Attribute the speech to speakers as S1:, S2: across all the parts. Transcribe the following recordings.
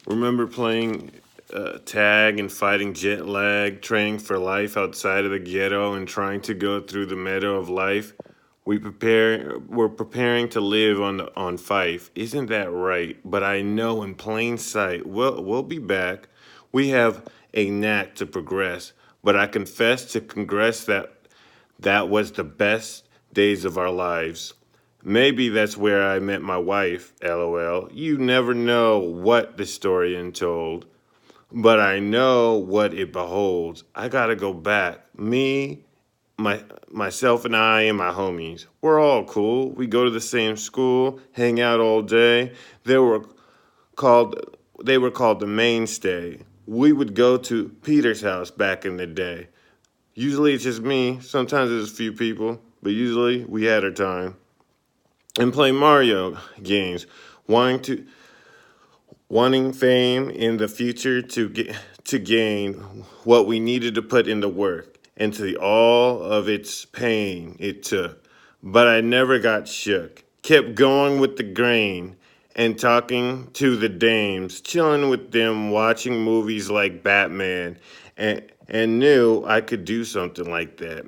S1: Remember playing tag and fighting jet lag, training for life outside of the ghetto, and trying to go through the meadow of life? We're preparing to live on Fife. Isn't that right? But I know in plain sight, we'll be back. We have a knack to progress, but I confess to Congress that was the best days of our lives. Maybe that's where I met my wife, lol. You never know what the story untold, but I know what it beholds. I gotta go back. My myself and I and my homies. We're all cool. We go to the same school, hang out all day. They were called they were called the mainstay. We would go to Peter's house back in the day. Usually it's just me. Sometimes there's a few people, but usually we had our time. And play Mario games, wanting to wanting fame in the future to gain what we needed to put in the work and to all of its pain it took. But I never got shook. Kept going with the grain and talking to the dames, chilling with them, watching movies like Batman, and knew I could do something like that.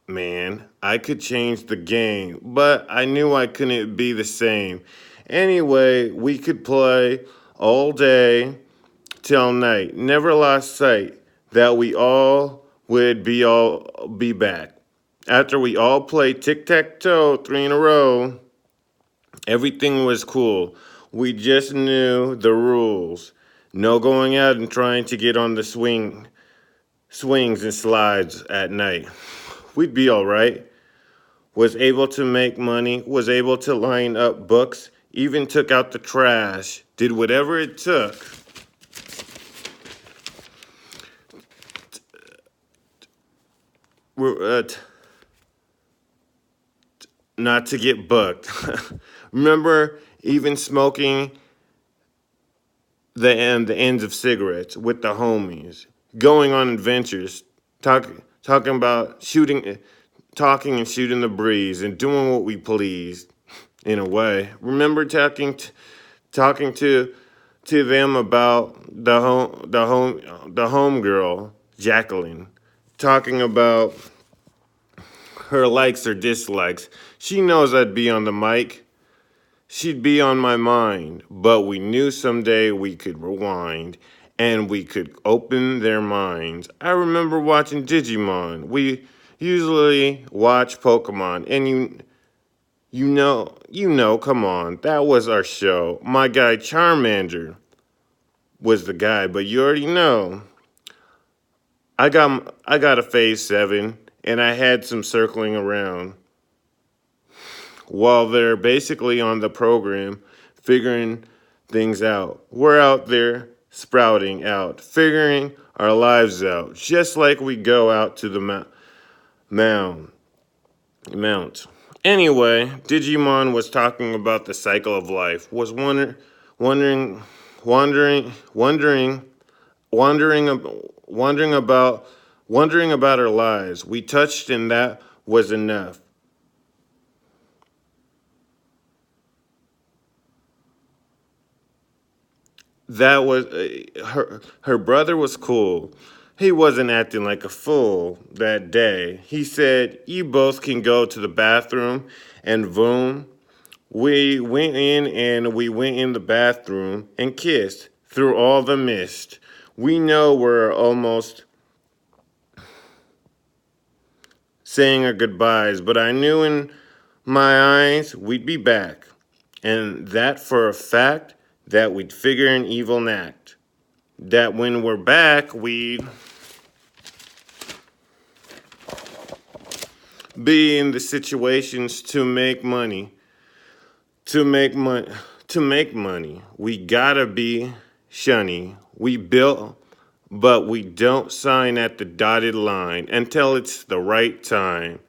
S1: Man, I could change the game, but I knew I couldn't be the same. Anyway, we could play all day till night. Never lost sight that we all be back. After we all played tic-tac-toe 3 in a row, everything was cool. We just knew the rules. No going out and trying to get on the swings and slides at night. We'd be all right. Was able to make money, was able to line up books, even took out the trash, did whatever it took not to get booked. Remember even smoking the ends of cigarettes with the homies, going on adventures, talking about talking and shooting the breeze, and doing what we pleased. In a way, remember talking to them about the home girl, Jacqueline, talking about her likes or dislikes. She knows I'd be on the mic. She'd be on my mind, but we knew someday we could rewind and we could open their minds. I remember watching Digimon. We usually watch Pokemon, and come on, that was our show. My guy Charmander was the guy, but you already know. I got a phase 7 and I had some circling around while they're basically on the program figuring things out. We're out there sprouting out, figuring our lives out, just like we go out to the mound. Mount. Anyway, Digimon was talking about the cycle of life, was wondering, wondering, wondering, wondering about, wondering about our lives. We touched, and that was enough. That was her brother was cool. He wasn't acting like a fool that day. He said, "You both can go to the bathroom," and boom, we went in the bathroom and kissed through all the mist. We know we're almost saying our goodbyes, but I knew in my eyes we'd be back. And that for a fact that we'd figure an evil act. That when we're back, we'd be in the situations to make money. To make money. To make money. We gotta be shunny. We built, but we don't sign at the dotted line until it's the right time.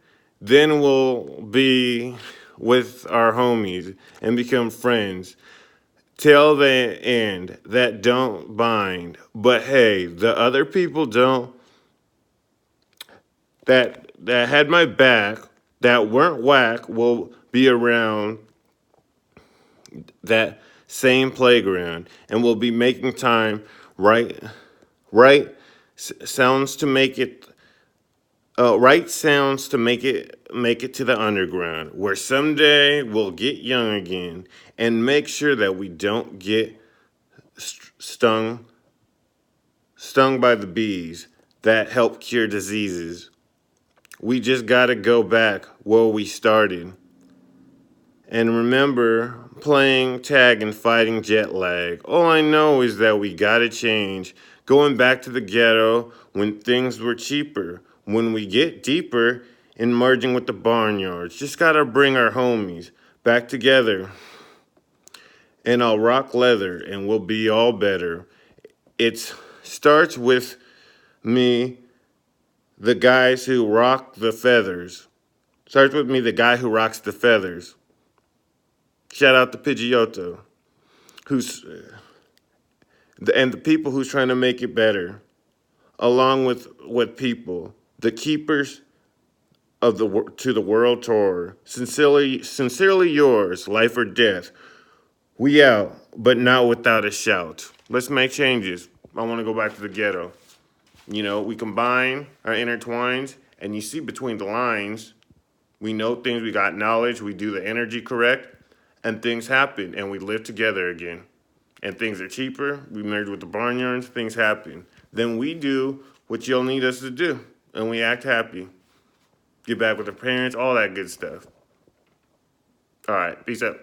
S1: Then we'll be with our homies and become friends till the end that don't bind. But hey, the other people don't that had my back that weren't whack will be around that same playground, and we'll be making time, right? Right sounds to make it right sounds to make it to the underground, where someday we'll get young again and make sure that we don't get stung stung by the bees that help cure diseases. We just gotta go back where we started and remember playing tag and fighting jet lag. All I know is that we gotta change, going back to the ghetto when things were cheaper. When we get deeper in merging with the barnyards, just gotta bring our homies back together. And I'll rock leather and we'll be all better. It starts with me, the guys who rock the feathers. Starts with me, the guy who rocks the feathers. Shout out to Pidgeotto, who's and the people who's trying to make it better, along with people, the keepers of the to the world tour. Sincerely yours, life or death. We out, but not without a shout. Let's make changes. I want to go back to the ghetto. You know, we combine our intertwines, and you see between the lines, we know things, we got knowledge, we do the energy correct, and things happen, and we live together again. And things are cheaper, we merge with the barnyards, things happen. Then we do what you'll need us to do, and we act happy. Get back with our parents, all that good stuff. All right, peace out.